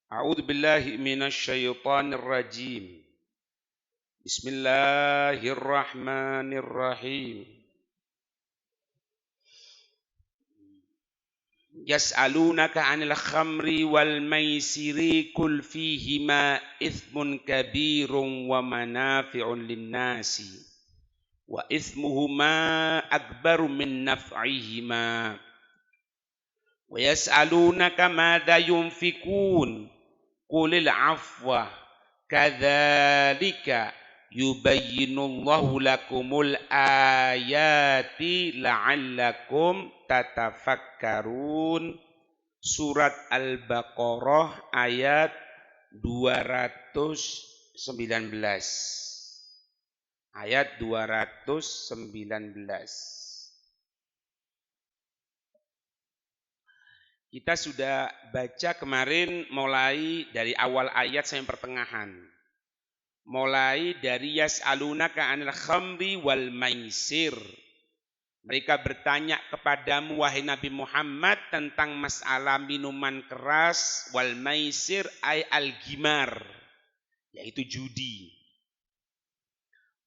A'udzu billahi minasyaitonir rajim. Bismillahirrahmanirrahim. Yas'alunaka 'anil khamri wal maisiri qul fihima itsmun kabirun wa manafi'un lin-nasi wa itsmuhuma akbaru min naf'ihima wa yas'alunaka madza yunfikun qulil 'afwa kadzalika yubayyinullahu lakumul ayati la'allakum tatafakkarun. Surat Al-Baqarah ayat 219. Ayat 219. Kita sudah baca kemarin mulai dari awal ayat sampai pertengahan. Mulai dari yas'alunaka 'anil khamri wal maisir. Mereka bertanya kepadamu wahai Nabi Muhammad tentang masalah minuman keras wal maisir ay al-gimar, yaitu judi.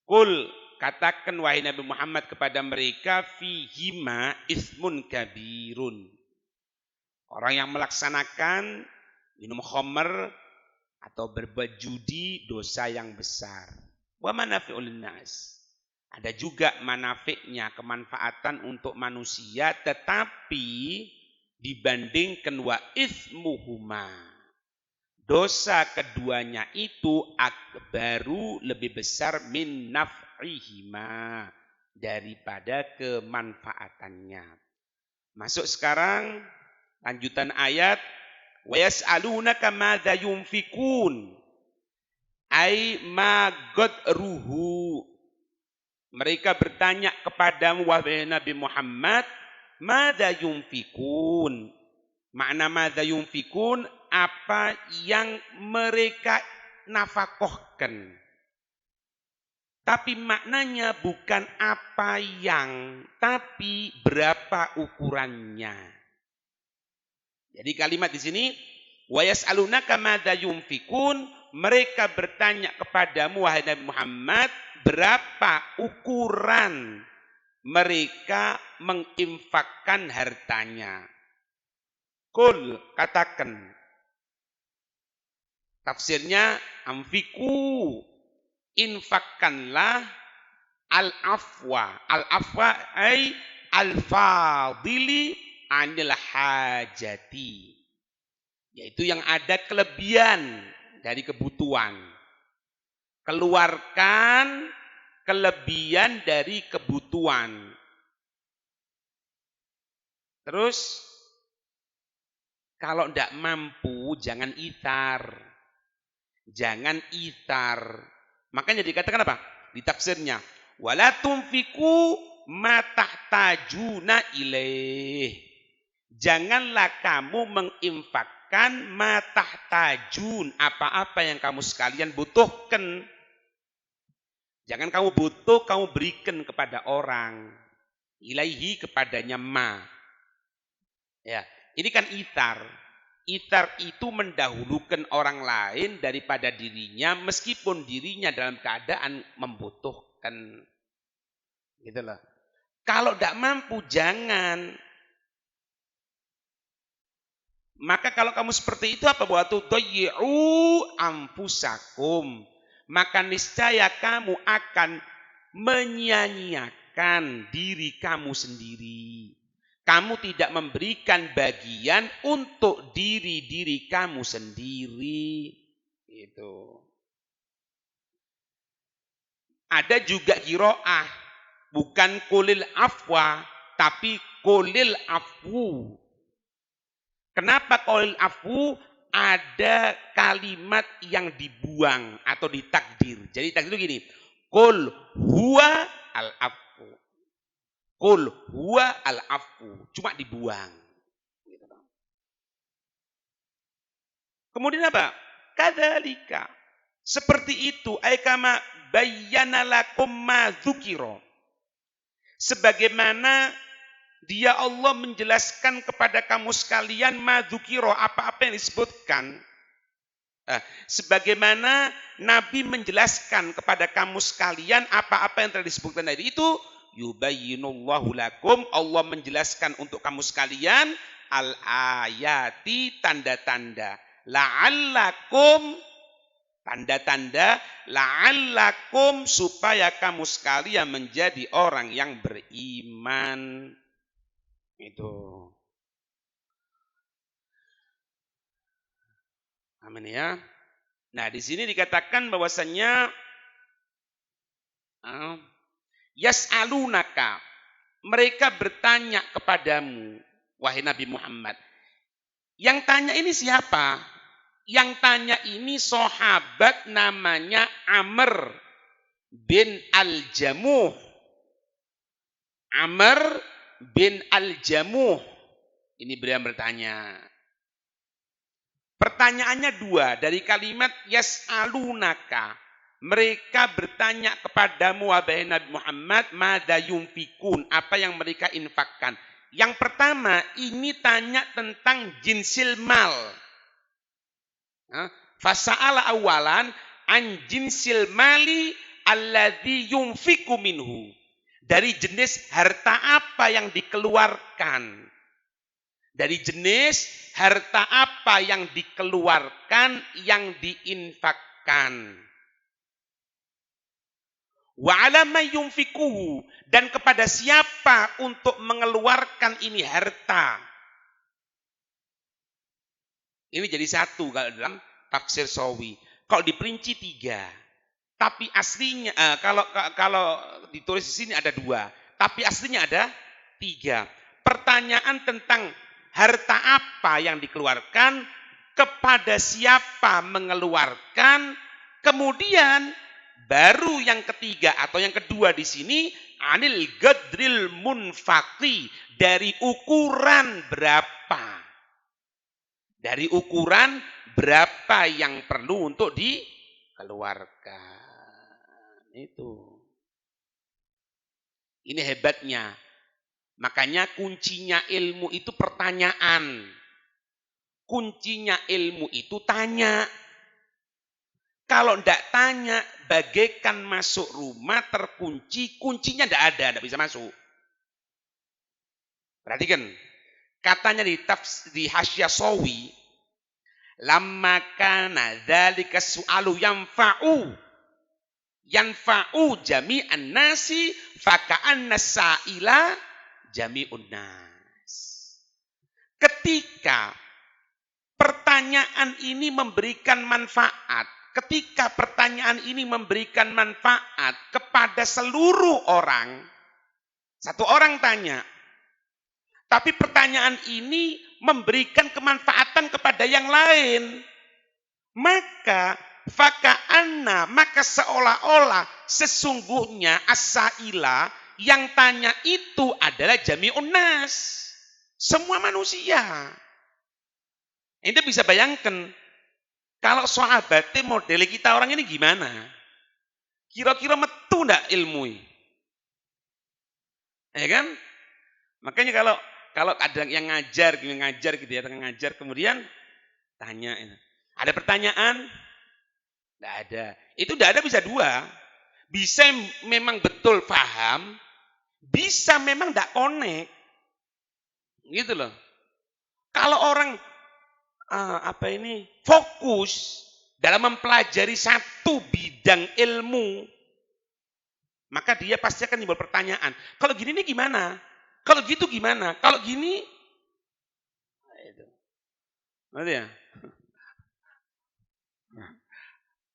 Qul, katakan wahai Nabi Muhammad kepada mereka, fihima itsmun kabirun. Orang yang melaksanakan minum khamr atau berbuat judi dosa yang besar. Wa manafi'ul linnas. Ada juga manafiknya, kemanfaatan untuk manusia, tetapi dibandingkan wa itsmuhuma, dosa keduanya itu akbaru, lebih besar, min naf'ihima, daripada kemanfaatannya. Masuk sekarang lanjutan ayat, wa yas'alunaka madza yunfikun ay ma gadruhu. Mereka bertanya kepadamu wahai Nabi Muhammad, madza yunfikun. Makna madza yunfikun, apa yang mereka nafkahkan. Tapi maknanya bukan apa yang, tapi berapa ukurannya. Jadi kalimat di sini, wa yas'alunaka madza yunfikun, mereka bertanya kepadamu wahai Nabi Muhammad, berapa ukuran mereka menginfakkan hartanya. Qul, katakan. Tafsirnya amfiku, infakkanlah al-afwa. Al-afwa ay al-fadili anil hajati, yaitu yang ada kelebihan dari kebutuhan. Keluarkan kelebihan dari kebutuhan. Terus kalau tidak mampu jangan ithar. Jangan ithar. Makanya dikatakan apa? Di tafsirnya, wala tunfiku ma tahtajuna ilaih. Janganlah kamu menginfakkan ma tahtajun, apa-apa yang kamu sekalian butuhkan. Jangan kamu butuh, kamu berikan kepada orang. Ilaihi, kepadanya ma. Ya, ini kan ithar. Ithar itu mendahulukan orang lain daripada dirinya, meskipun dirinya dalam keadaan membutuhkan. Gitu loh. Kalau tidak mampu, jangan. Maka kalau kamu seperti itu apa? Waktu doy'u anfusakum, maka niscaya kamu akan menyia-nyiakan diri kamu sendiri. Kamu tidak memberikan bagian untuk diri-diri kamu sendiri. Itu. Ada juga qiraah, bukan qulil afwa, tapi qulil afu. Kenapa qulil afu? Ada kalimat yang dibuang atau ditakdir. Jadi takdir itu gini, qul huwa al-afu. Qul huwa al-afu. Cuma dibuang. Kemudian apa? Kadzalika. Seperti itu. Aikama bayyana lakum ma dzukira. Sebagaimana dia Allah menjelaskan kepada kamu sekalian ma dzukira, apa-apa yang disebutkan. Sebagaimana Nabi menjelaskan kepada kamu sekalian apa-apa yang telah disebutkan tadi itu, yubayyinullahu lakum, Allah menjelaskan untuk kamu sekalian al-ayati, tanda-tanda, la'allakum, tanda-tanda, la'allakum, supaya kamu sekalian menjadi orang yang beriman. Itu. Amin ya. Nah, di sini dikatakan bahwasannya yas'alunaka, mereka bertanya kepadamu wahai Nabi Muhammad. Yang tanya ini siapa? Yang tanya ini sahabat namanya Amr bin Al-Jamuh. Amr bin Al-Jamuh. Ini beliau bertanya. Pertanyaannya dua dari kalimat yas'alunaka. Mereka bertanya kepadamu wahai Nabi Muhammad, madza yunfikun, apa yang mereka infakkan. Yang pertama, ini tanya tentang jinsil mal. Fasa'ala awalan an jinsil mali alladzi yunfiku minhu. Dari jenis harta apa yang dikeluarkan. Dari jenis harta apa yang dikeluarkan, yang diinfakkan. Wa ala may yunfikuhu, dan kepada siapa untuk mengeluarkan ini harta. Ini jadi satu kalau dalam tafsir Sawi. Kalau diperinci tiga. Tapi aslinya kalau ditulis di sini ada dua. Tapi aslinya ada tiga. Pertanyaan tentang harta apa yang dikeluarkan, kepada siapa mengeluarkan, kemudian baru yang ketiga atau yang kedua di sini anil gadril munfaqi, dari ukuran berapa. Dari ukuran berapa yang perlu untuk dikeluarkan. Itu. Ini hebatnya. Makanya kuncinya ilmu itu pertanyaan. Kuncinya ilmu itu tanya. Kalau tidak tanya, bagaikan masuk rumah terkunci, kuncinya tidak ada, tidak bisa masuk. Perhatikan. Katanya di Hasyiah Sawi, lamma kana dzalika su'alu yanfa'u jami'an nasi faka'anna sa'ila jami'un nas. Ketika pertanyaan ini memberikan manfaat, ketika pertanyaan ini memberikan manfaat kepada seluruh orang, satu orang tanya, tapi pertanyaan ini memberikan kemanfaatan kepada yang lain, maka faka'anna, maka seolah-olah sesungguhnya as-sa'ila, yang tanya itu adalah jami'un nas, semua manusia. Ente bisa bayangkan kalau sahabatnya model kita orang ini gimana? Kira-kira metu ndak ilmu? Ya kan? Makanya kalau ada yang ngajar gitu ya, ngajar kemudian tanya, ada pertanyaan? Tidak ada. Itu tidak ada bisa dua. Bisa memang betul paham, bisa memang tidak connect. Gitu loh. Kalau orang fokus dalam mempelajari satu bidang ilmu, maka dia pasti akan timbul pertanyaan. Kalau gini nih gimana? Kalau gitu gimana? Kalau gini, itu. Ngerti ya?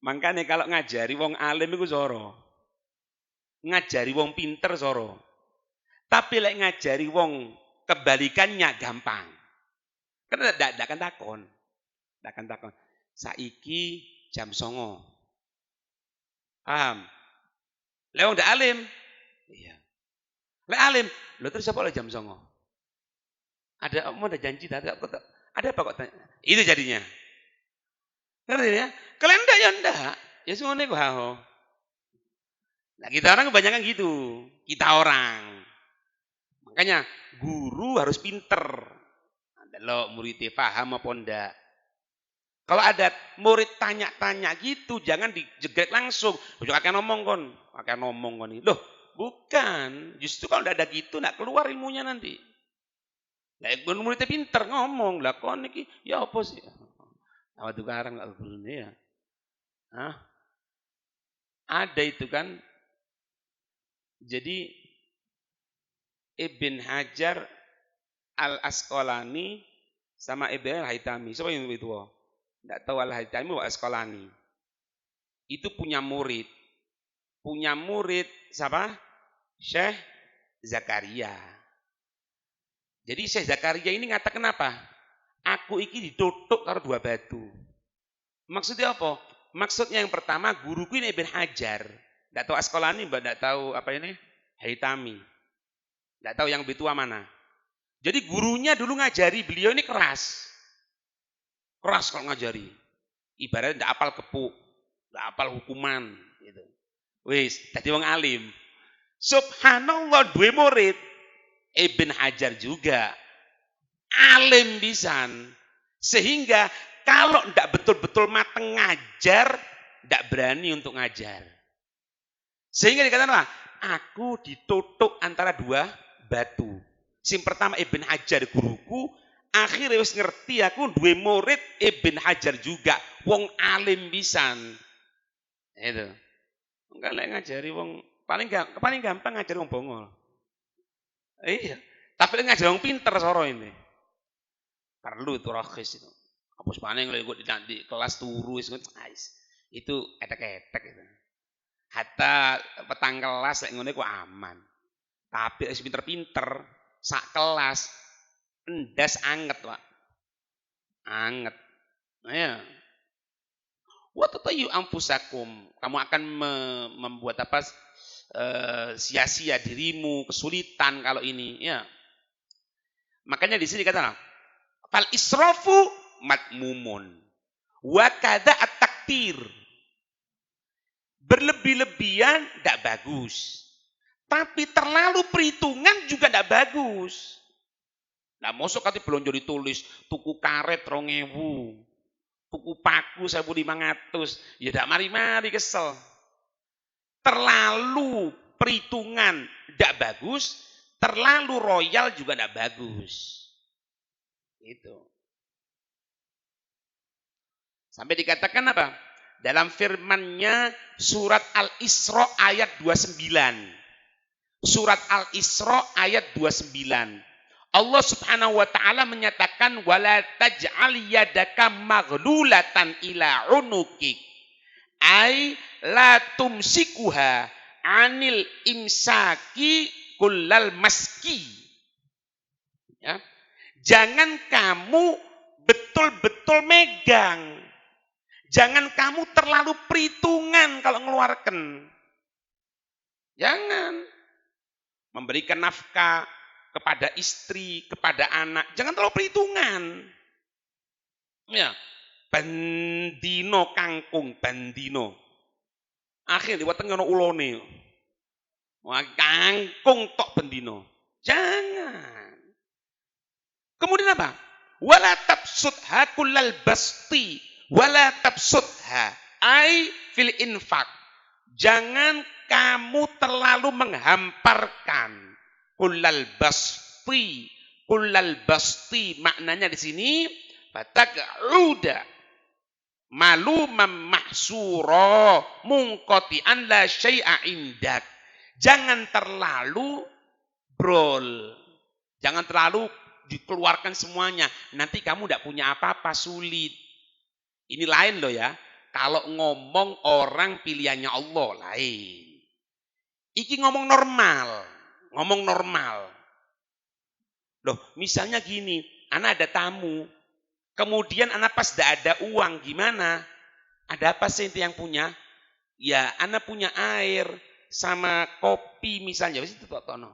Makanya kalau ngajari wong alim itu soro. Ngajari wong pinter soro. Tapi lek ngajari wong kebalikannya gampang. Karena tidak akan takon. Tidak akan takon. Saiki jam 09.00. Paham? Lek wong ndak alim. Iya. Lek alim, lho terus apa jam 09.00? Ada janji tadi ada apa kok tanya? Itu jadinya. Ngerti ya? Kalian enggak ya enggak. Ya semuanya kok haho. Nah, kita orang kebanyakan gitu. Kita orang. Makanya guru harus pinter. Lo muridnya paham apa enggak. Kalau ada murid tanya-tanya gitu, jangan dijegrek langsung. Ojo kakek ngomong kon, kakek ngomong kon. Loh, bukan. Justru kalau tidak ada gitu, tidak keluar ilmunya nanti. Lah, muridnya pinter ngomong. Lah kon iki, ya apa sih? Awak tukaran nggak gurune ya. Hah? Ada itu kan. Jadi Ibn Hajar Al-Asqalani sama Ibn Al-Haytami. Siapa yang lebih tua? Tidak tahu Al-Haytami atau Al-Asqalani. Itu punya murid. Punya murid siapa? Syekh Zakaria. Jadi Syekh Zakaria ini ngatakan apa? Aku iki ditutuk karo dua batu. Maksudnya apa? Maksudnya yang pertama, guruku ini Ibn Hajar. Tidak tahu Asqalani, tidak tahu apa ini? Haytami. Tidak tahu yang lebih tua mana. Jadi gurunya dulu ngajari beliau ini keras. Keras kalau ngajari. Ibaratnya tidak apal kepuk, tidak apal hukuman. Gitu. Wis, tadi wong alim. Subhanallah, dua murid. Ibn Hajar juga. Alim pisan. Sehingga kalau tidak betul-betul mateng ngajar, tidak berani untuk ngajar. Sehingga dikatakan apa? Aku ditutup antara dua batu. Sing pertama Ibn Hajar guruku, akhirnya wis ngerti aku duwe murid Ibn Hajar juga, wong alim pisan. Itu. Enggak lek ngajari wong paling gampang ngajari wong bongol. Iya. Tapi ngajari wong pinter soro ini. Perlu itu rohis itu. Hapus paling lek di kelas turu itu etek-etek itu. Hatta petang kelas lek ngene ku aman. Tapi wis pinter-pinter sak kelas endas anget, Pak. Anget. Ya. Wa tatayu anfusakum. Kamu akan membuat apa? Sia-sia dirimu, kesulitan kalau ini, ya. Makanya di sini kata fal israfu matmumun. Wa kadza at-taktir. Berlebih-lebihan tidak bagus. Tapi terlalu perhitungan juga tidak bagus. Nah, mosok kate belanja ditulis tuku karet 2000, tuku paku 1500, ya ndak mari-mari kesel. Terlalu perhitungan tidak bagus, terlalu royal juga tidak bagus. Itu. Sampai dikatakan apa? Dalam firman-Nya surat Al-Isra ayat 29. Surat Al-Isra ayat 29. Allah Subhanahu wa taala menyatakan wala taj'al yadaka maghlulatan ila unukik. Ai la tumsikuha anil imsaki kullal maski. Ya. Jangan kamu betul-betul megang. Jangan kamu terlalu perhitungan kalau ngeluarkan. Jangan. Memberikan nafkah kepada istri, kepada anak. Jangan terlalu perhitungan. Ya. Bandino kangkung, bandino. Akhirnya diwateng ngono ulone. Wah, kangkung tok bandino. Jangan. Kemudian apa? Wala tabsutha kullal basti. Wala tabsutha ai fil infak. Jangan kamu terlalu menghamparkan. Kullal basti. Kullal basti maknanya di sini fataq'uda malumam mahsura munqati'an la syai'a indak. Jangan terlalu brol. Jangan terlalu dikeluarkan semuanya. Nanti kamu tidak punya apa-apa, sulit. Ini lain loh ya. Kalau ngomong orang pilihannya Allah, lain. Iki ngomong normal. Ngomong normal. Loh, misalnya gini, anak ada tamu. Kemudian anak pas tidak ada uang, gimana? Ada apa sih yang punya? Ya, anak punya air sama kopi misalnya. Itu tono.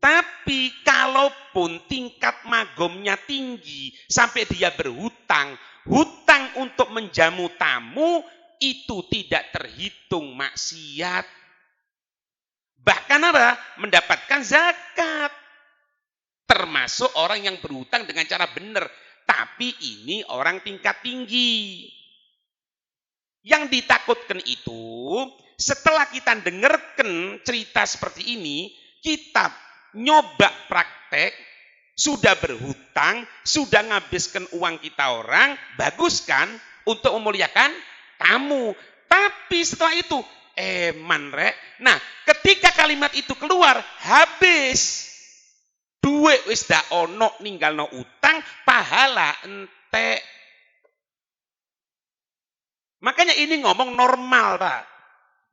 Tapi kalaupun tingkat magomnya tinggi sampai dia berhutang, hutang untuk menjamu tamu itu tidak terhitung maksiat. Bahkan apa? Mendapatkan zakat. Termasuk orang yang berhutang dengan cara benar. tapi ini orang tingkat tinggi. Yang ditakutkan itu, setelah kita dengarkan cerita seperti ini, kita nyoba praktek, sudah berhutang, sudah ngabiskan uang kita orang, bagus kan untuk memuliakan tamu. Tapi setelah itu, rek. Nah, ketika kalimat itu keluar, habis. Duit wis dak ono ninggalno utang, pahala entek. Makanya ini ngomong normal, Pak.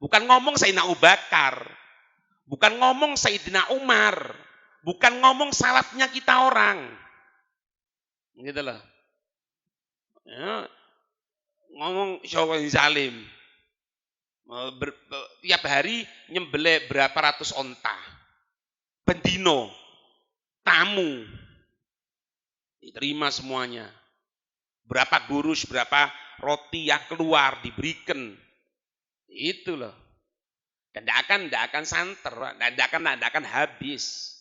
Bukan ngomong Sayyidina Abu Bakar. Bukan ngomong Sayyidina Umar. Bukan ngomong salafnya kita orang. Gitu loh. Ya, ngomong Syawal Zalim. Tiap hari nyembelih berapa ratus onta. Bendino. Tamu. Diterima semuanya. Berapa gurus, berapa roti yang keluar diberikan. Itu loh. Dan tidak akan santer, tidak akan habis.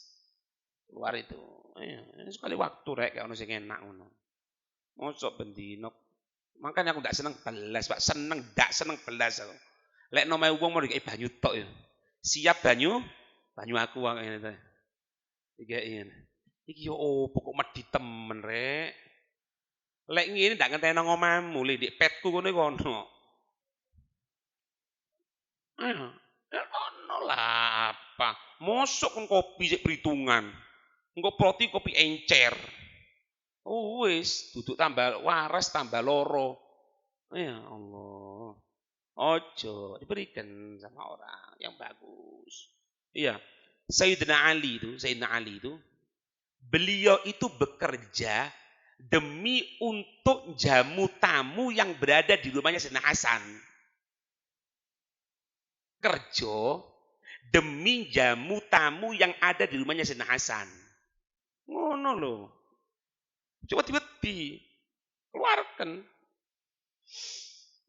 Keluar itu. Sekali waktu rek kalau sing enak ngono. Mosok bendino. Makanya aku tidak seneng belas, Pak. Tidak seneng belas aku. Lek nomai wong mau dikai banyu tok ya. Siap banyu aku wae ngene to. Iki yo opo kok medhi temen rek. Lek ngene ndak ngenteni nang omahmu, le ndek petku ngene kono. Ono lah apa? Mosok kon kopi sik perhitungan. Engko proti kopi encer. Oh wis, duduk tambah waras tambah loro. Ya Allah. Ojo diberikan sama orang yang bagus. Iya. Sayyidina Ali itu beliau itu bekerja demi untuk jamu tamu yang berada di rumahnya Sayyidina Hasan. Kerja demi jamu tamu yang ada di rumahnya Sayyidina Hasan. Ngono loh. Coba tiba-tiba keluarkan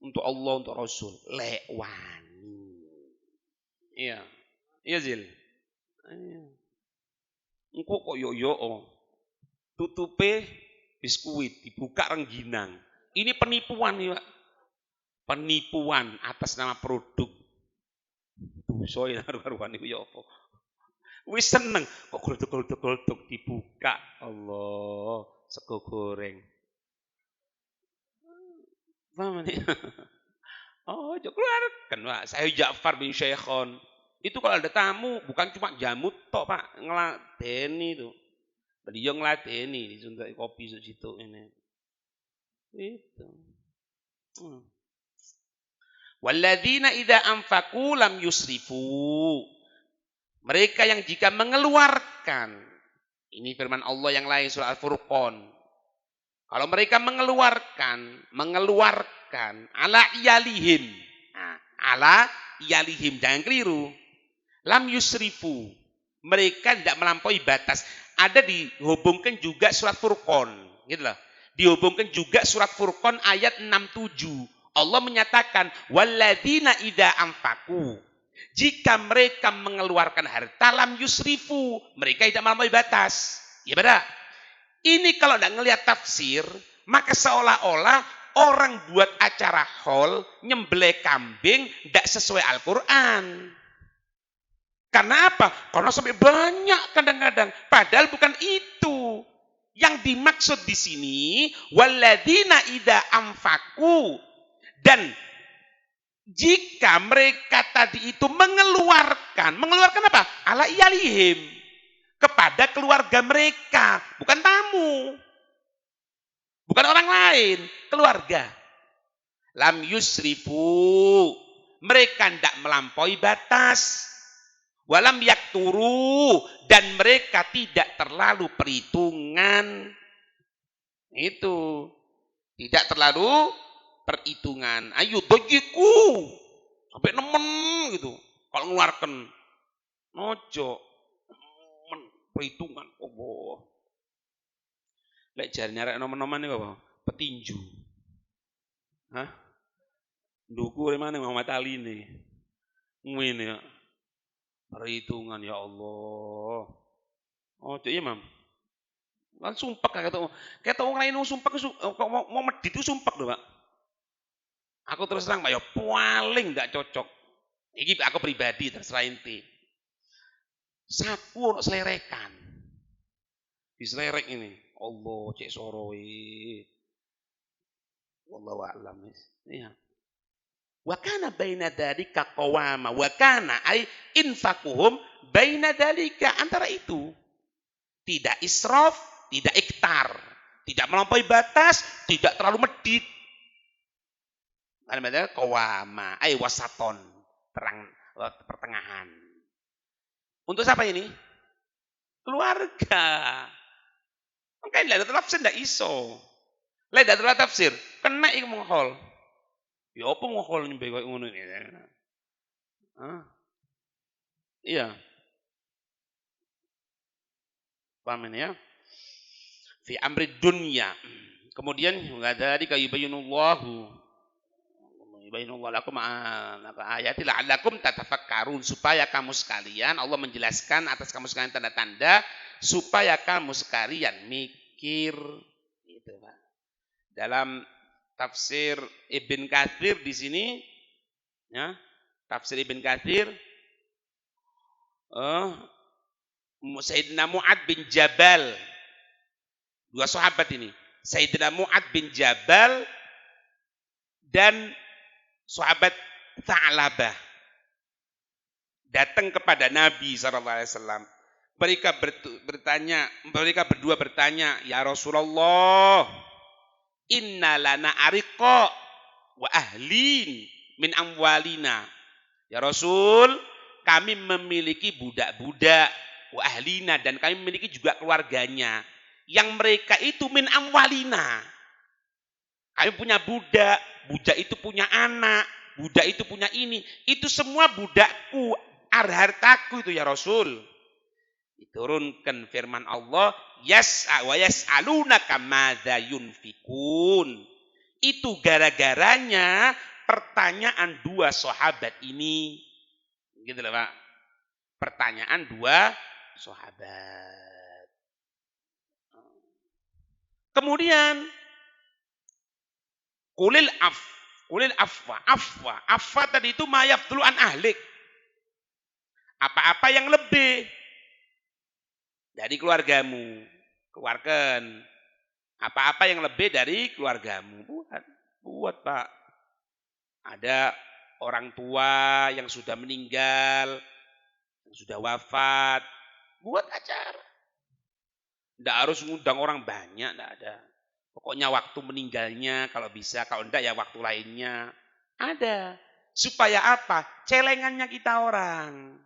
untuk Allah, untuk Rasul. Wani. Iya. Iya Zil. Engko kok yo tutupe biskuit dibuka rengginang. Ini penipuan ya. Penipuan atas nama produk. Dosa ya karuan iku ya apa? Wis seneng kok gledek-gledek dibuka. Allah, sego goreng. Paham nih? Oh, keluarkan Pak. Saya Ja'far bin Syekhon. Itu kalau ada tamu bukan cuma jamu tok Pak, ngladeni itu. Beliau ngladeni disuntik kopi situ ini. Itu. Walladzina idza anfaqu lam yusrifu. Mereka yang jika mengeluarkan, ini firman Allah yang lain surah Al-Furqan. Kalau mereka mengeluarkan ala iyalihim. Nah, ala iyalihim, jangan keliru. Lam yusrifu. Mereka tidak melampaui batas. Ada dihubungkan juga surat Furqan, gitu loh. Dihubungkan juga surat Furqan ayat 67. Allah menyatakan walladzina idza anfaqu. Jika mereka mengeluarkan harta lam yusrifu, mereka tidak melampaui batas. Ya benar. Ini kalau tidak ngelihat tafsir, maka seolah-olah orang buat acara haul, nyembelih kambing, tidak sesuai Al-Quran. Karena apa? Karena sampai banyak kadang-kadang. Padahal bukan itu. Yang dimaksud di sini, walladzina idza anfaqu. Dan jika mereka tadi itu mengeluarkan apa? Ala iyalihim. Kepada keluarga mereka, bukan tamu. Bukan orang lain, keluarga. Lam yusrifu. Mereka tidak melampaui batas. Walam yakturu. Dan mereka tidak terlalu perhitungan. Itu. Tidak terlalu perhitungan. Ayo bagiku. Sampai nemen gitu. Kalau ngeluarkan. Nojo. Perhitungan. Oh. Lek jari nyarek nomen-nomen itu apa? Petinju. Hah? Duku mana Muhammad Ali ini. Ngene ya. Perhitungan ya Allah. Oh, iya Mam. Kan sumpek kata wong lain sumpek kok mau medit itu sumpek lho, Pak. Aku terus terang, Pak, ya paling enggak cocok. Iki aku pribadi terserah inti. Saku ono selerekan. Diselerek ini. Allah cek soroi. Wallahu a'lam. Iya. Wa kana baina dzalika qawama wa kana ay infaquhum baina dzalika, antara itu. Tidak israf, tidak iktar, tidak melampaui batas, tidak terlalu medit. Ada qawama ay wasaton, terang pertengahan. Untuk siapa ini? Keluarga. Makanya tidak ada tafsir tidak iso. Lah tidak ada tafsir, kena iku menghol. Ya apa menghol nyembe koyo ngono iki. Iya. Paham ini ya? Fi amri dunya. Kemudian ngadari kayubayinullahu. Yubayinullahu lakum ayati la'allakum tatafakkarun, supaya kamu sekalian, Allah menjelaskan atas kamu sekalian tanda-tanda supaya kamu sekalian mikir. Gitu, Pak. Dalam tafsir Ibn Katsir di sini ya, tafsir Ibn Katsir Sayyidina Mu'ad bin Jabal, dua sahabat ini, Sayyidina Mu'ad bin Jabal dan sahabat Tha'labah datang kepada Nabi SAW. Mereka berdua bertanya, ya Rasulullah, inna lana ariqa wa ahlin min amwalina. Ya Rasul, kami memiliki budak-budak, wa ahlina, dan kami memiliki juga keluarganya. Yang mereka itu min amwalina. Kami punya budak, budak itu punya anak, budak itu punya ini. Itu semua budakku, hartaku itu ya Rasul. Diturunkan firman Allah, wa yas'alunaka madza yunfikun. Itu gara-garanya pertanyaan dua sahabat ini. Gitu loh, Pak. Pertanyaan dua sahabat. Kemudian kulil afwa tadi itu ma yafdulu an ahlik. Apa-apa yang lebih dari keluargamu, keluarkan. Apa-apa yang lebih dari keluargamu, buat Pak. Ada orang tua yang sudah meninggal, yang sudah wafat, buat acara. Tidak harus ngundang orang banyak, tidak ada. Pokoknya waktu meninggalnya kalau bisa, kalau enggak ya waktu lainnya. Ada. Supaya apa? Celengannya kita orang.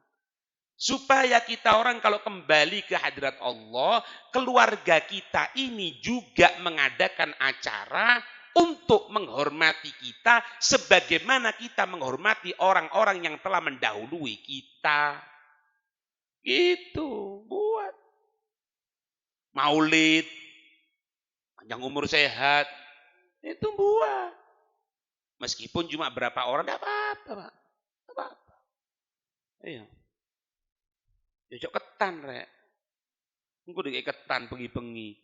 Supaya kita orang kalau kembali ke hadirat Allah, keluarga kita ini juga mengadakan acara untuk menghormati kita sebagaimana kita menghormati orang-orang yang telah mendahului kita. Gitu, buat maulid, panjang umur sehat, itu buat. Meskipun cuma berapa orang, tidak apa-apa, Pak. Tidak apa-apa. Iya. Jojok ketan, Rek. Engko dikek ketan bengi-bengi.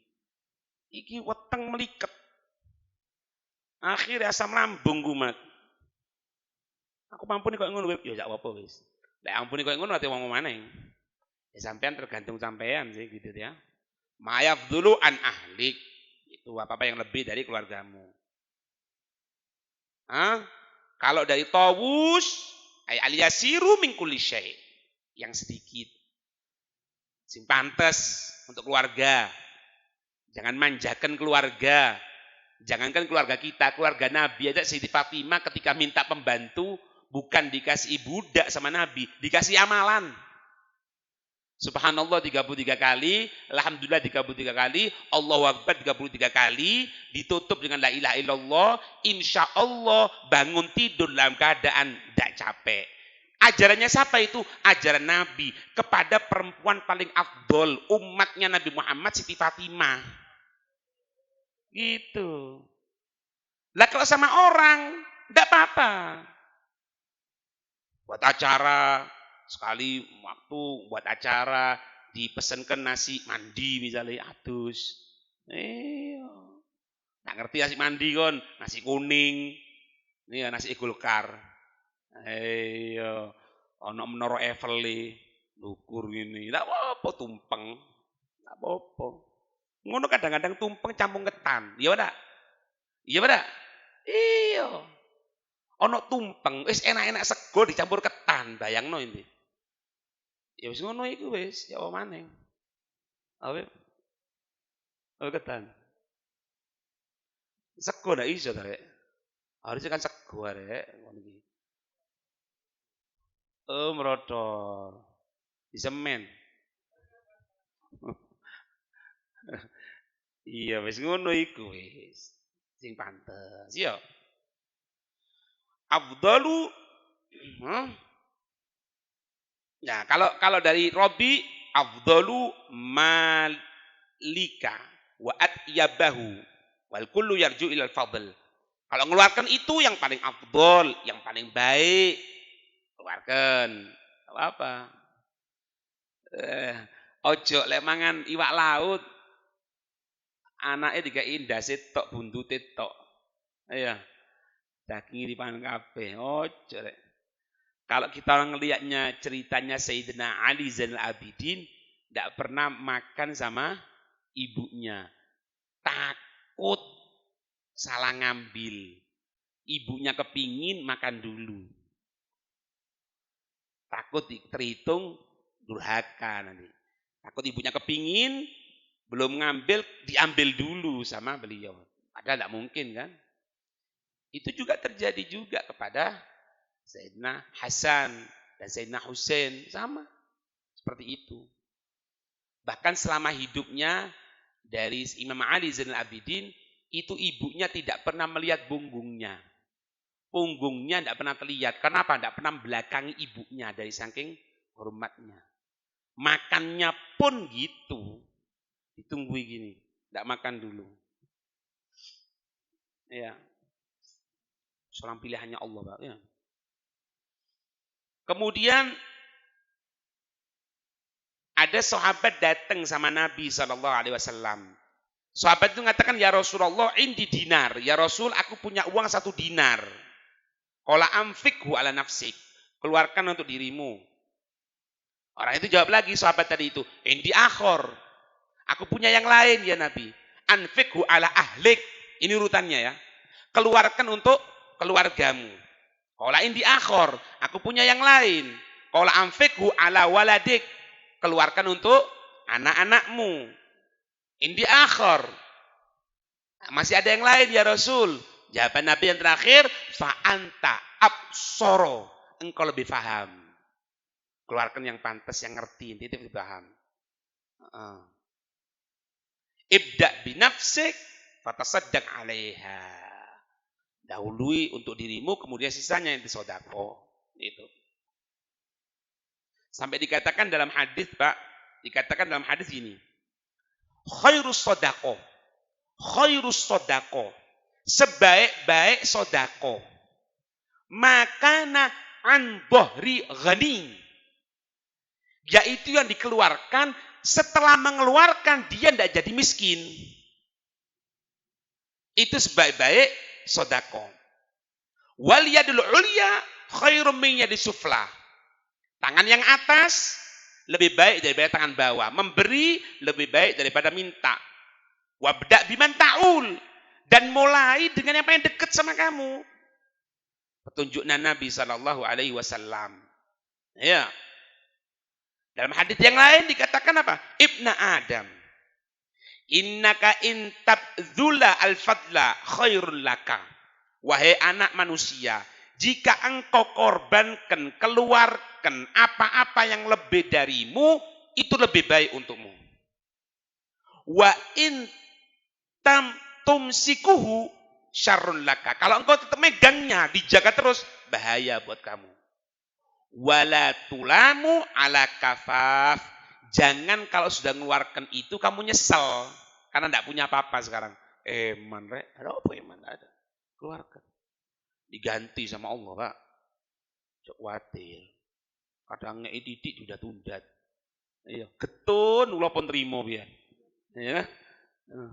Iki weteng meliket. Akhirnya asam lambung kumat. Aku mampuni kok ngono, ya jak apa wis. Lek ampuni kok ngono ate wong maneh. Ya sampean tergantung sampean sih gitu ya. Ma'yaf dulu an ahlik. Itu apa-apa yang lebih dari keluargamu. Kalau dari tawus, al-yasiru min kulli syai'. Yang sedikit. Sing pantes untuk keluarga. Jangan manjakan keluarga. Jangankan keluarga kita, keluarga Nabi aja Siti Fatimah ketika minta pembantu bukan dikasih budak sama Nabi, dikasih amalan. Subhanallah 33 kali, alhamdulillah 33 kali, Allahu Akbar 33 kali, ditutup dengan la ilaha illallah, insya Allah bangun tidur dalam keadaan tidak capek. Ajarannya siapa itu? Ajaran Nabi kepada perempuan paling afdol umatnya Nabi Muhammad, Siti Fatimah. Gitu. Lah kalau sama orang tidak apa-apa. Buat acara sekali waktu buat acara dipesenkan nasi mandi misalnya adus. Tak ngerti nasi mandi kon, nasi kuning. Iya nasi Golkar. Iya, ana menara Eiffel ndukur ngene. Ndak apa-apa tumpeng. Ndak apa-apa. Ngono kadang-kadang tumpeng campur ketan. Iya ora? Iya ora? Iya. Ana tumpeng wis enak-enak sego dicampur ketan, bayangno iki. Ya wis ngono iku wis, ya apa maneh. Apa? Oh ketan. Sego ndak iso ta, Rek. Harusnya kan sego arek ngono iki. Oh, mrodol. Disemen. Iya wis ngono iku wis. Sing pantes. Ya. Afdalu Ya, kalau dari Robi afdalu malika wa atyabahu wal kullu yarju ilal fadl. Kalau mengeluarkan itu yang paling afdol, yang paling baik. Keluarkan. Apa? Ojo lek mangan iwak laut anake dikeki ndase tok buntute tok. Iya. Daging dipangan kabeh. Ojo lek. Kalau kita ngelihatnya ceritanya Sayyidina Ali Zainal Abidin tidak pernah makan sama ibunya. Takut salah ngambil. Ibunya kepingin makan dulu. Takut terhitung durhaka nanti. Takut ibunya kepingin belum ngambil diambil dulu sama beliau. Padahal tidak mungkin kan. Itu juga terjadi juga kepada Sayyidina Hasan dan Sayyidina Husain sama seperti itu. Bahkan selama hidupnya dari Imam Ali Zainal Abidin itu ibunya tidak pernah melihat punggungnya. Punggungnya tidak pernah terlihat. Kenapa? Tidak pernah belakangi ibunya dari saking hormatnya. Makannya pun gitu. Ditunggu gini. Tidak makan dulu. Ya. Seorang pilihannya Allah, Pak. Ya. Kemudian ada sahabat datang sama Nabi SAW. Sahabat itu mengatakan, ya Rasulullah, indi dinar. Ya Rasul, aku punya uang 1 dinar. Qala amfikhu ala nafsik. Keluarkan untuk dirimu. Orang itu jawab lagi, sahabat tadi itu, indi akhor. Aku punya yang lain ya Nabi. Anfikhu ala ahlik. Ini urutannya ya. Keluarkan untuk keluargamu. Qala indi akhor. Aku punya yang lain. Qala amfikhu ala waladik. Keluarkan untuk anak-anakmu. Indi akhor. Masih ada yang lain ya Rasul. Jawaban Nabi yang terakhir, fa anta absoro. Engkau lebih paham. Keluarkan yang pantas, yang ngerti, itu lebih paham. Ibda binafsik fatasaddaq 'alaiha. Dahului untuk dirimu, kemudian sisanya yang disodako. Itu. Sampai dikatakan dalam hadis, Pak, dikatakan dalam hadis ini, khairus sodako, sebaik-baik sodako, makana an bohri ghani, yaitu yang dikeluarkan setelah mengeluarkan dia tidak jadi miskin. Itu sebaik-baik sodako. Wal yadul ulya khairum min yadis sufla. Tangan yang atas lebih baik daripada tangan bawah. Memberi lebih baik daripada minta. Wabda biman ta'ul. Dan mulai dengan yang paling dekat sama kamu. Petunjuknya Nabi SAW. Ya. Dalam hadis yang lain dikatakan apa? Ibna Adam. Innaka intabdzula al-fadla khairul laka. Wahai anak manusia. Jika engkau korbankan, keluarkan apa-apa yang lebih darimu, itu lebih baik untukmu. Wa in tumsikuhu syarrun laka. Kalau engkau tetap megangnya, dijaga terus, bahaya buat kamu. Wala tulamu ala kafaf. Jangan kalau sudah mengeluarkan itu, kamu nyesel. Karena tidak punya apa-apa sekarang. Man, ada apa man? Ada. Keluarkan. Diganti sama Allah, Pak. Cok khawatir. Kadang didik sudah tundat. Iya, getun kula pun trima piye. Ya. Heeh.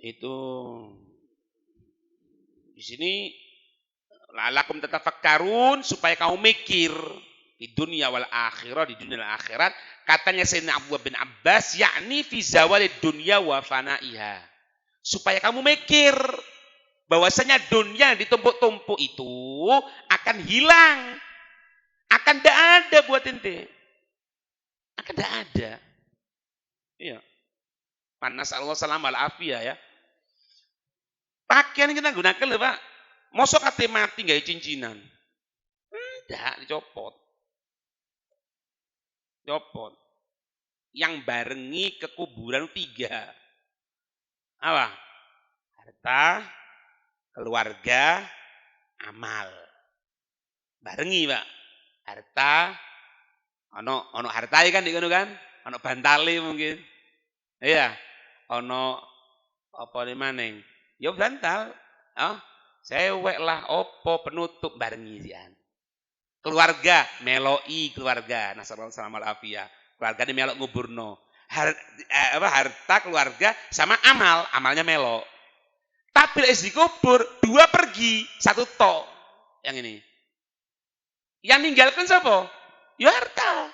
Itu di sini la'allakum tatafakkarun supaya kamu mikir di dunia wal akhirah, di dunia dan akhirat. Katanya Sayyidina Abdullah bin Abbas, yakni fi zawalid dunya wa fanaiha. Supaya kamu mikir bahwasanya dunia yang ditumpuk-tumpuk itu akan hilang. Akan tidak ada buat ente. Akan tidak ada. Iya. Panas Allah salam al afiyah ya. Pakaian kita gunakan lho Pak. Mosok kate mati gak cincinan. Enggak, dicopot. Copot. Yang barengi ke kuburan 3. Apa? Harta, keluarga, amal. Barengi, Pak. Harta, ono harta kan di kan? Ono bantale mungkin. Iya. Ono apa nih maneng? Ya bantal. Oh, sewek lah opo penutup barengi sian. Keluarga, meloi keluarga. Nasallallahu salam al-afiyah. Keluarga ini melok nguburno. Harta keluarga sama amal, amalnya melok. Tapi lek dikubur 2 pergi, 1 tok. Yang ini. Yang ninggalkan siapa? Ya harta.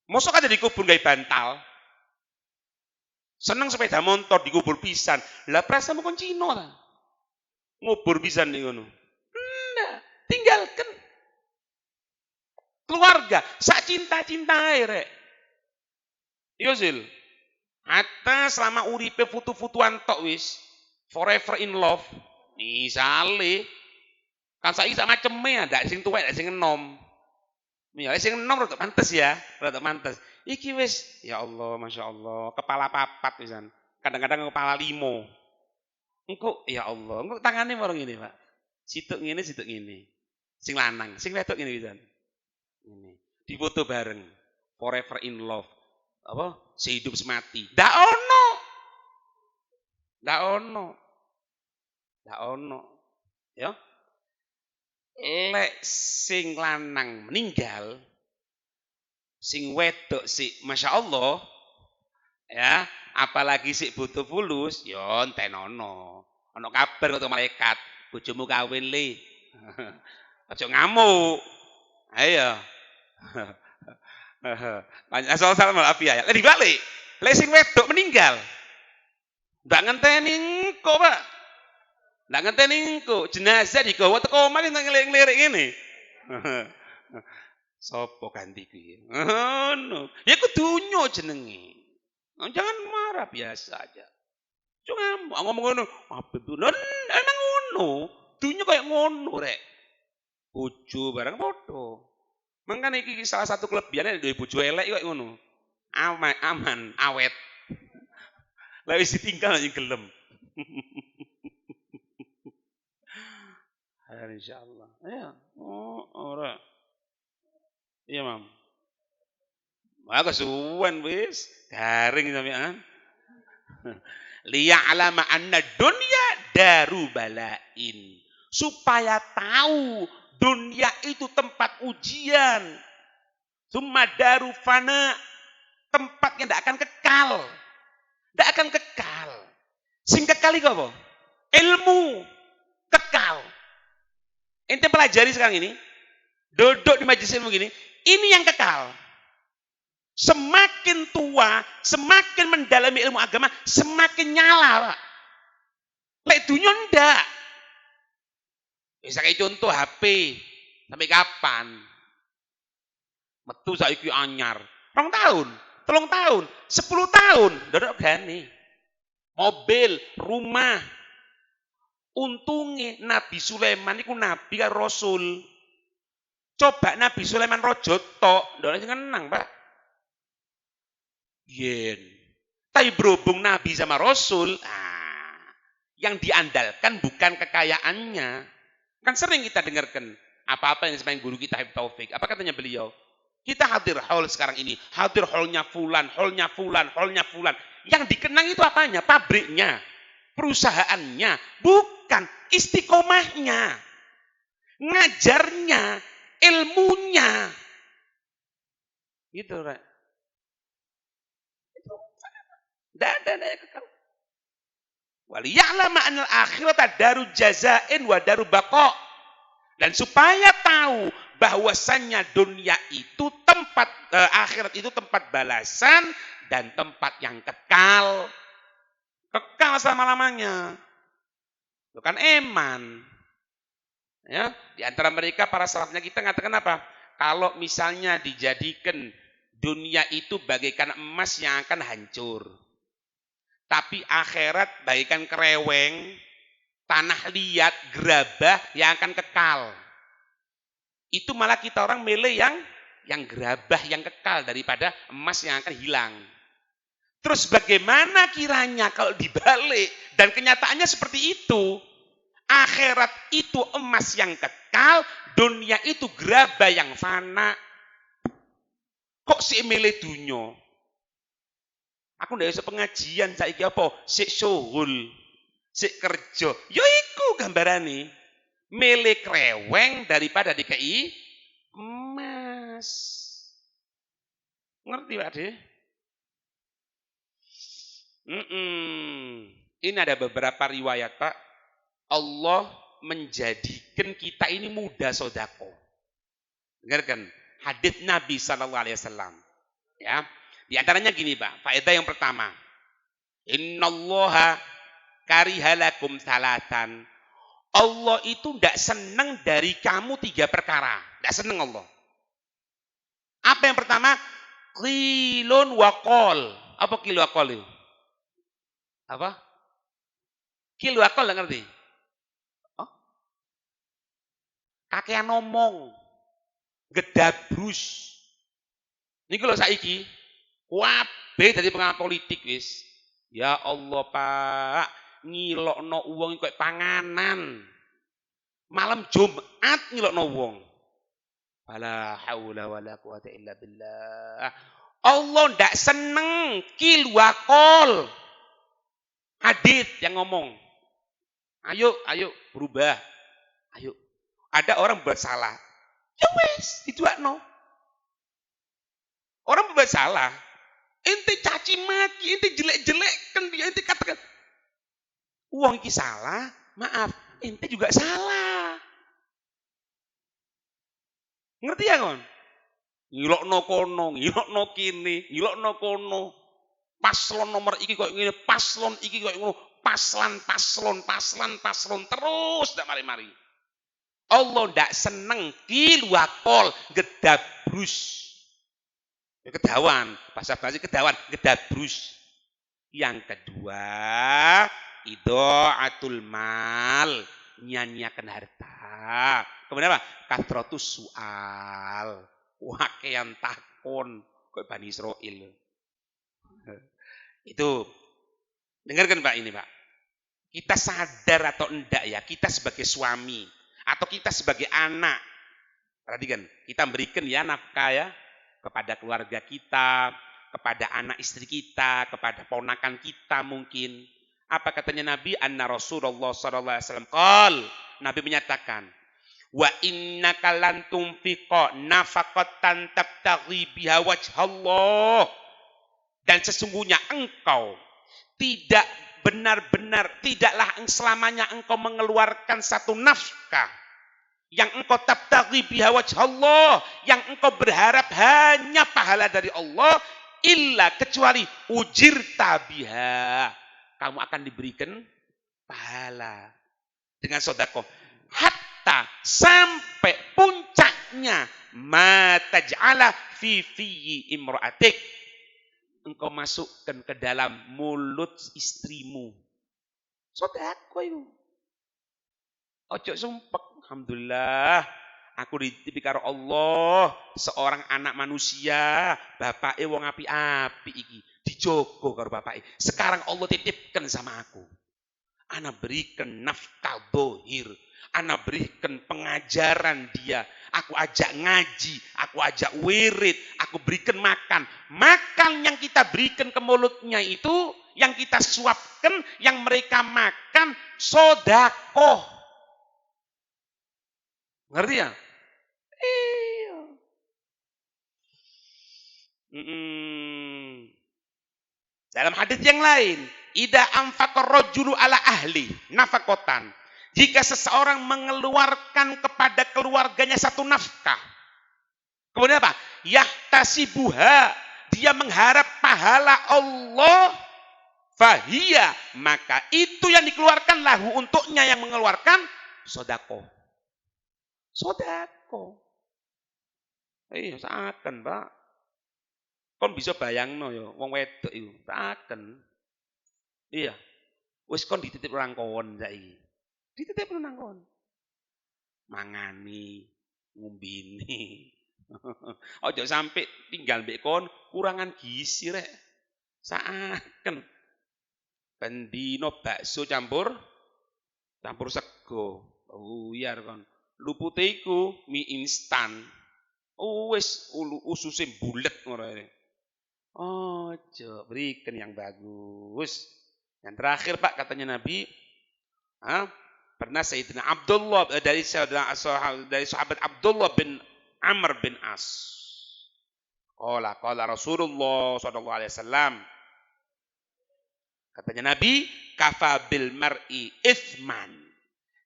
Mosok ada dikubur gawe bantal. Seneng sepeda motor dikubur pisan. Lah prasamu kon Cina ta. Ngubur pisan ning ngono. Nah, tinggalkan keluarga, sak cinta-cintae rek. Yo Zil. Hatta selama uripe futu-futuan tok wis. Forever in love. Misale kan saiki sak maceme ndak sing tuwek ndak sing enom. Ya sing enom rada pantes ya, rada pantes. Iki wis ya Allah, Masya Allah, kepala 4 pisan. Kadang-kadang kepala 5. Engko ya Allah, engko tangane marang ngene, Pak. Situk ngene. Sing lanang, sing wedok ngene pisan. Ini difoto bareng forever in love apa sehidup semati ndak ono ya lek sing lanang meninggal sing wedok si Masya Allah ya apalagi si butuh fulus ya enten ono kabar karo malaikat bojomu kawin le aja ngamuk ayo Assalamualaikum warahmatullahi wabarakatuh. Dibalik, lek sing wedok meninggal. Ndak ngenteni engko, Pak. Ndak ngenteni engko, jenazah digawa teko omah ngelirik-ngelirik ngene. Sopo ganti kuwi? Ngono. Ya kudu jenenge. Jangan marah biasa aja. Cuma ngomong ngono, apa itu? Emang ngono. Dunya kayak ngono rek. Bojo barang padha. Mangkane iki salah satu kelebihannya duwe bojo elek kok ngono. Aman, awet. Lah wis ditinggal aja gelem. Insyaallah. Ya. Oh, ora. Iya, Mam. Wah, kesuwen wis. Garing sampean. Liya'lama anna dunya daru balain. Supaya tahu dunia itu tempat ujian. Tsumma daru fana, tempatnya tidak akan kekal. Tidak akan kekal. Sing kekal itu apa? Ilmu kekal. Ente pelajari sekarang ini, duduk di majelis ilmu gini, ini yang kekal. Semakin tua, semakin mendalami ilmu agama, semakin nyala, Pak. Lek dunia ndak. Bisa kayak contoh HP. Sampai kapan? Metu saiki anyar. 2 tahun, 3 tahun, 10 tahun. Dodok gani. Mobil, rumah. Untungnya Nabi Sulaiman itu nabi kan rasul. Coba Nabi Sulaiman rojo tok, ndak sing ngenang, Pak. Yen. Tapi berhubung nabi sama rasul, yang diandalkan bukan kekayaannya. Kan sering kita dengarkan apa-apa yang disampaikan guru kita Habib Taufik. Apa katanya beliau? Kita hadir haul sekarang ini. Hadir haulnya fulan. Yang dikenang itu apanya? Pabriknya. Perusahaannya. Bukan istiqomahnya. Ngajarnya. ilmunya. Gitu, Rek. Tidak ada yang kekal. Waliya'lama anal akhirata daru jazain wa daru baqa. Dan supaya tahu bahwasannya dunia itu tempat akhirat itu tempat balasan dan tempat yang kekal. Kekal selama-lamanya. Bukan eman. Ya, di antara mereka para salafnya kita mengatakan apa? Kalau misalnya dijadikan dunia itu bagaikan emas yang akan hancur. Tapi akhirat bagaikan kereweng, tanah liat, gerabah yang akan kekal. Itu malah kita orang milih yang gerabah, yang kekal daripada emas yang akan hilang. Terus bagaimana kiranya kalau dibalik dan kenyataannya seperti itu? Akhirat itu emas yang kekal, dunia itu gerabah yang fana. Kok sih milih dunia? Aku ndak bisa pengajian saiki apa? Sik syuhul, sik kerja. Yo iku gambarane. Milih kreweng daripada DKI emas. Ngerti Pak De? Ini ada beberapa riwayat Pak. Allah menjadikan kita ini mudah sodako. Dengarkan hadits Nabi SAW. Ya, di antaranya gini Pak. Faedah yang pertama, Innallaha karihalakum salatan. Allah itu tidak senang dari kamu 3 perkara. Tidak senang Allah. Apa yang pertama? Qilun wa qol. Apa qil wa qol itu? Apa? Qil wa qol ngerti? Kakean ngomong, gedabrus. Niki lho saiki, kabeh dadi pengamat politik wis. Ya Allah Pak, ngilokno wong kok panganan. Malam Jumat ngilokno wong. Wala haula wala quwata illa billah. Allah ndak seneng kilwakol. Hadits yang ngomong. Ayo berubah. Ayo. Ada orang buat salah. Ya wes, diduakno. Orang buat salah. Ente caci maki, ente jelek-jelekkan dia, ente katakan uang iki salah, maaf, ente juga salah. Ngerti ya kon? Ngilokno kono, ngilokno kene, ngilokno kono. Paslon nomor iki kok ngene, paslon iki kok ngono, paslon terus ndak mari-mari. Allah ndak seneng kilwakol gedabrus. Kedawan, bahasa Basi kedawan, gedabrus. Yang kedua, idha'atul mal, nyanyiakan harta. Kemudian apa? Kathratus su'al, wakean takon, kok Bani Israil. Itu, dengarkan Pak ini Pak. Kita sadar atau enggak ya, kita sebagai suami, atau kita sebagai anak, perhatikan, kita berikan ya nafkah ya, kepada keluarga kita, kepada anak istri kita, kepada ponakan kita mungkin. Apa katanya Nabi? Anna Rasulullah SAW qal, Nabi menyatakan, wa innaka lan tunfiqa nafaqatan tabtaghi biha wajhallah. Dan sesungguhnya engkau tidak benar-benar, tidaklah selamanya engkau mengeluarkan satu nafkah yang engkau tabtaghi biha wajhallah, yang engkau berharap hanya pahala dari Allah, illa kecuali ujirta biha, kamu akan diberikan pahala dengan sedekah, hatta sampai puncaknya ma taj'ala fi imra'atik, engkau masukkan ke dalam mulut istrimu. Sedekah itu. Ojo sumpek. Alhamdulillah, aku dititipi karo Allah, seorang anak manusia, bapake wong api-api iki, dijogo karo bapake. Sekarang Allah titipkan sama aku. Ana berikan nafkah dohir, ana berikan pengajaran dia, aku ajak ngaji, aku ajak wirid, aku berikan makan. Makan yang kita berikan ke mulutnya itu, yang kita suapkan, yang mereka makan, sedekah. Ngerti ya? Mm-mm. Dalam hadis yang lain, ida anfaqar rajulu ala ahli nafakotan. Jika seseorang mengeluarkan kepada keluarganya satu nafkah, kemudian apa? Yahtasibuha, dia mengharap pahala Allah, fahiyya, maka itu yang dikeluarkan lahu untuknya yang mengeluarkan sodako. Sodako. Iya, seakan, Pak. Kon bisa bayangno ya, wong wedok iku, seakan. Iya. Wis kon dititip nang kon saiki. Dititip nang kon. Mangani, ngumbini. Ojo sampai tinggal mbek kon kurangan gizi rek. Seakan. Pendino bakso campur sego. Uyar kon. Lupute iku mie instan. Wis ususe bulet ngono. Ojo, berikan yang bagus. Yang terakhir Pak, katanya Nabi, pernah Sayyidina Abdullah dari sahabat Abdullah bin Amr bin As. Qala Rasulullah sallallahu alaihi wasallam. Katanya Nabi, kafa bil mar'i ithman.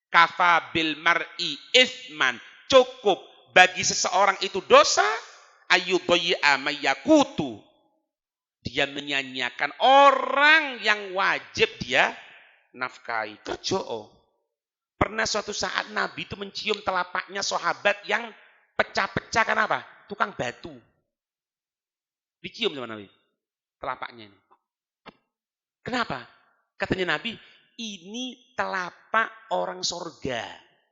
Kafa bil mar'i ithman. Cukup bagi seseorang itu dosa ayyudhi'a mayyakutu. Dia menyanyiakan orang yang wajib dia nafkahi. Kerja. Pernah suatu saat Nabi itu mencium telapaknya sahabat yang pecah-pecah karena apa? Tukang batu. Dicium sama Nabi. Telapaknya ini. Kenapa? Katanya Nabi, ini telapak orang surga.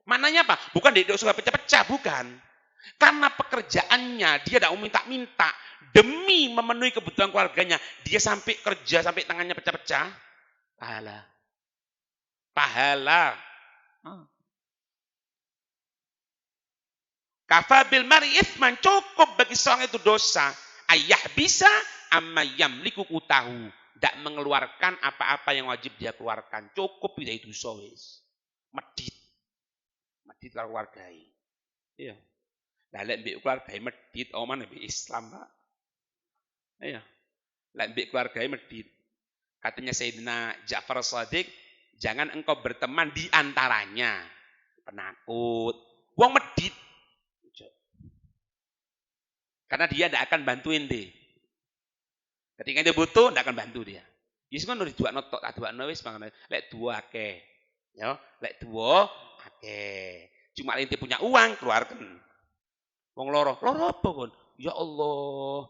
Maknanya apa? Bukan dia suka pecah-pecah, bukan. Karena pekerjaannya dia tidak mau minta-minta. Demi memenuhi kebutuhan keluarganya, dia sampai kerja sampai tangannya pecah-pecah. Pahala. Kafa bil mar'i itsman, cukup bagi seorang itu dosa. Ayah bisa amma yamliku kutahu, tidak mengeluarkan apa-apa yang wajib dia keluarkan. Cukup tidak itu sowis. Medit kalau keluargai. Iya. Lah lek mbek keluargai medit, oman mbek Islam, Pak. Iya. Lek mbek keluargai medit. Katanya Sayyidina Ja'far Shadiq, jangan engkau berteman di antaranya penakut. Wong medit. Karena dia tidak akan bantuin dia. Ketika dia butuh, tidak akan bantu dia. Yesus kan udah dua notok, dua wis mangan. Lek dua akeh. Ya, lek dua akeh. Cuma inti punya uang keluarkan. Wong loro apa kon? Ya Allah,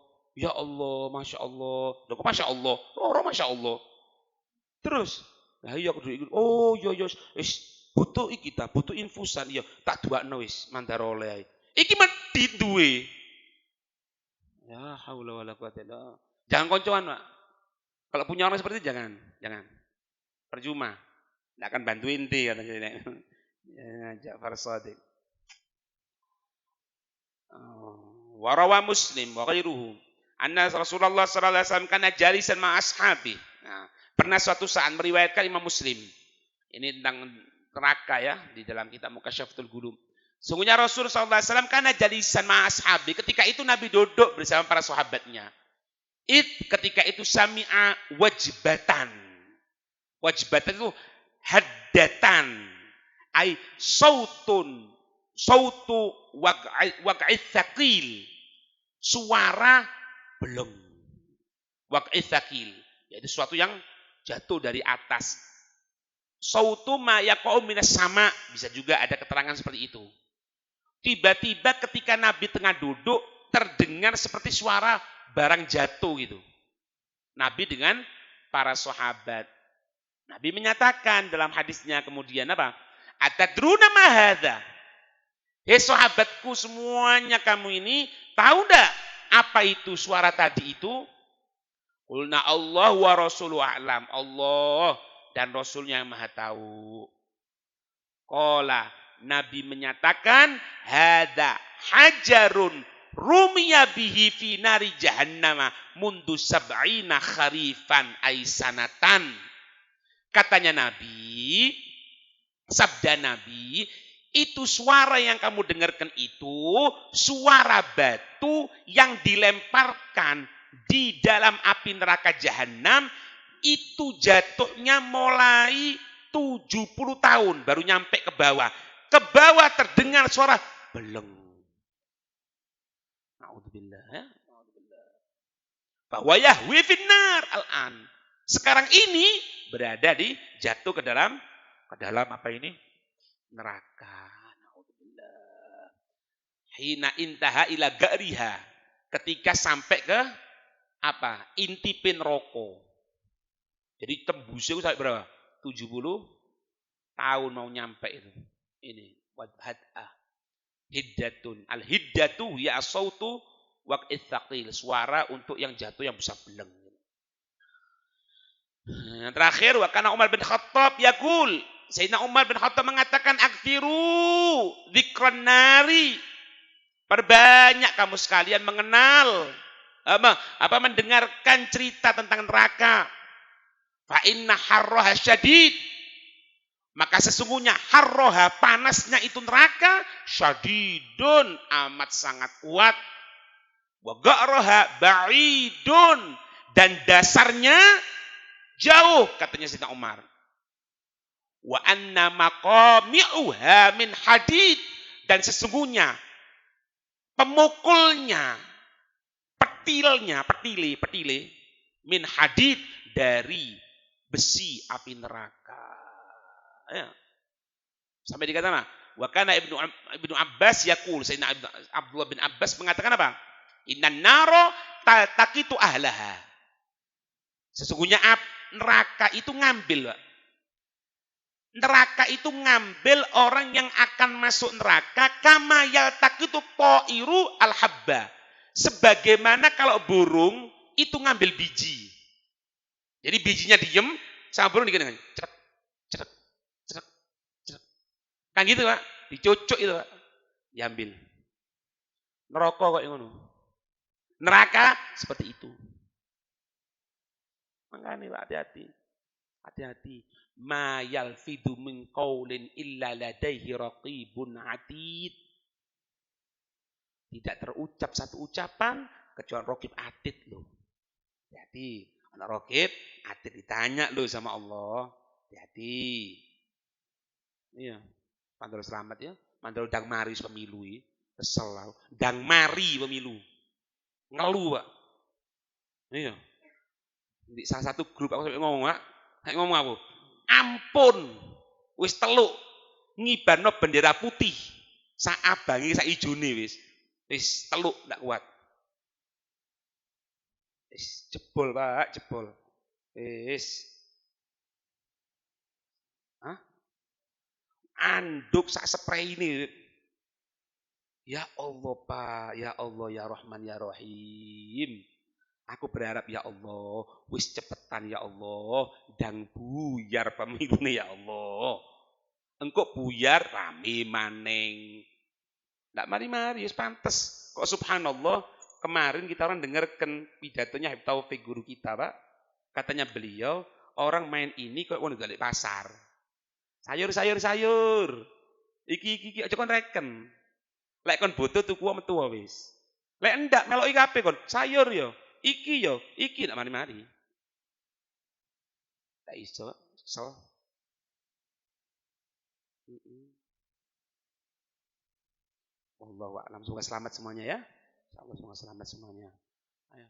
masya Allah. Loh, kok masya Allah? Loro masya Allah. Terus, lah iya aku ikut. Oh, yo, butuh iki ta, butuh infusan. Iya, tak duakno wis mandarole. Iki medit duwe. Ya haula wala quwata illa. Jangan koncoan, Pak. Kalau punya orang seperti itu jangan. Percuma. Enggak akan bantuin dia katanya. Ya, Ja'far Shadiq. Warawa Muslim wa ghairuhu anna Rasulullah sallallahu alaihi wasallam kana jalisan ma ashabi. Nah, pernah suatu saat meriwayatkan Imam Muslim. Ini tentang neraka ya di dalam kitab Mukasyafatul Ghulum. Sungguhnya Rasul sallallahu alaihi wasallam kana jalisan ma ashabi. Ketika itu Nabi duduk bersama para sahabatnya. Ketika itu sami'a wajbatan. Wajbatan itu haddatan. Ai sautu waq'i tsaqil, suara belum, waq'i tsaqil, yaitu sesuatu yang jatuh dari atas. Sautu ma yaqa'u minas sama, bisa juga ada keterangan seperti itu. Tiba-tiba ketika Nabi tengah duduk terdengar seperti suara barang jatuh gitu. Nabi dengan para sahabat. Nabi menyatakan dalam hadisnya kemudian apa? Atadruna ma hadza? Sahabatku semuanya kamu ini tahu enggak apa itu suara tadi itu? Qulna Allah wa rasuluhu a'lam. Allah dan Rasulnya yang maha tahu. Qala, Nabi menyatakan hadza hajarun rumiya bihi fi nari jahannama mundu sab'ina kharifan aisanatan. Katanya Nabi, sabda Nabi, itu suara yang kamu dengarkan itu suara batu yang dilemparkan di dalam api neraka jahanam itu jatuhnya mulai 70 tahun baru nyampe ke bawah. Ke bawah terdengar suara beleng. Naudzubillah ya. Bahwa yahwi finnar al-an. Sekarang ini berada di jatuh ke dalam apa ini? Neraka. Naudzubillah. Hina intaha ila ga'riha. Ketika sampai ke apa? Intipin rokok. Jadi tembusnya sampai berapa? 70 tahun mau nyampe itu. Ini wadhad'ah. Hiddatun. Al-hiddatu ya as-sautu waq'ith thaqil. Suara untuk yang jatuh yang bisa beleng. Yang terakhir, wa kana Umar bin Khattab yaqul. Sayyidina Umar bin Khattab mengatakan aktsiru dzikran nari. Perbanyak kamu sekalian mengenal mendengarkan cerita tentang neraka. Fa inna harraha syadid. Maka sesungguhnya harroha panasnya itu neraka syadidun amat sangat kuat. Wa ga'roha ba'idun dan dasarnya jauh katanya Sayyidina Umar. Wa anna maqami'uha min hadid dan sesungguhnya pemukulnya petile min hadid dari besi api neraka. Ya. Sampai dikatakan wa kana Ibnu Abbas yaqul Sayyidina Abdullah bin Abbas mengatakan apa? Innan naro taqitu ahlaha. Sesungguhnya neraka itu ngambil, Pak. Neraka itu ngambil orang yang akan masuk neraka kama yaltaqitu ta'iru al-habba. Sebagaimana kalau burung itu ngambil biji. Jadi bijinya diem, sama burung digini. Cerak, cerak, cerak, cerak. Kan gitu, Pak. Dicocok itu, Pak. Diambil. Neraka kok yang ngono. Neraka seperti itu. Makanya Pak hati-hati. Hati-hati. Ma yalfidu min qaulin illa ladaihi raqibun atid. Tidak terucap satu ucapan kecuali raqib atid loh. Hati-hati. Anak raqib atid ditanya loh sama Allah. Hati-hati. Iya. Pandol selamat ya. Pandol dang mari pemilu ya. Kesel lah. Dang mari pemilu. Ngeluh, Pak. Iya. Di salah satu grup aku sampai ngomong, Pak. Saya ngomong aku. Ampun. Wis teluk ngibarno bendera putih. Sa abangi sa ijone wis. Wis teluk ndak kuat. Wis jebol, Pak, jebol. Wis. Hah? Anduk sak spray ini. Ya Allah, Pak. Ya Allah, ya Rahman, ya Rahim. Aku berharap ya Allah, wis cepetan ya Allah, dan buyar pemilune ya Allah. Engkau buyar rame maneng. Ndak mari-mari wis pantes. Kok subhanallah, kemarin kita orang dengarkan pidatonya Habib Taufik guru kita, Pak. Katanya beliau, orang main ini kok ngono balik pasar. Sayur. Iki aja kon reken. Lek kon bodoh tuku metu wis. Lek ndak meloki kabeh kon sayur yo. Iki nak mari-mari. Tak iso, kesel. Wallahu a'lam. Semoga selamat semuanya ya. Insyaallah semoga selamat semuanya. Ayo.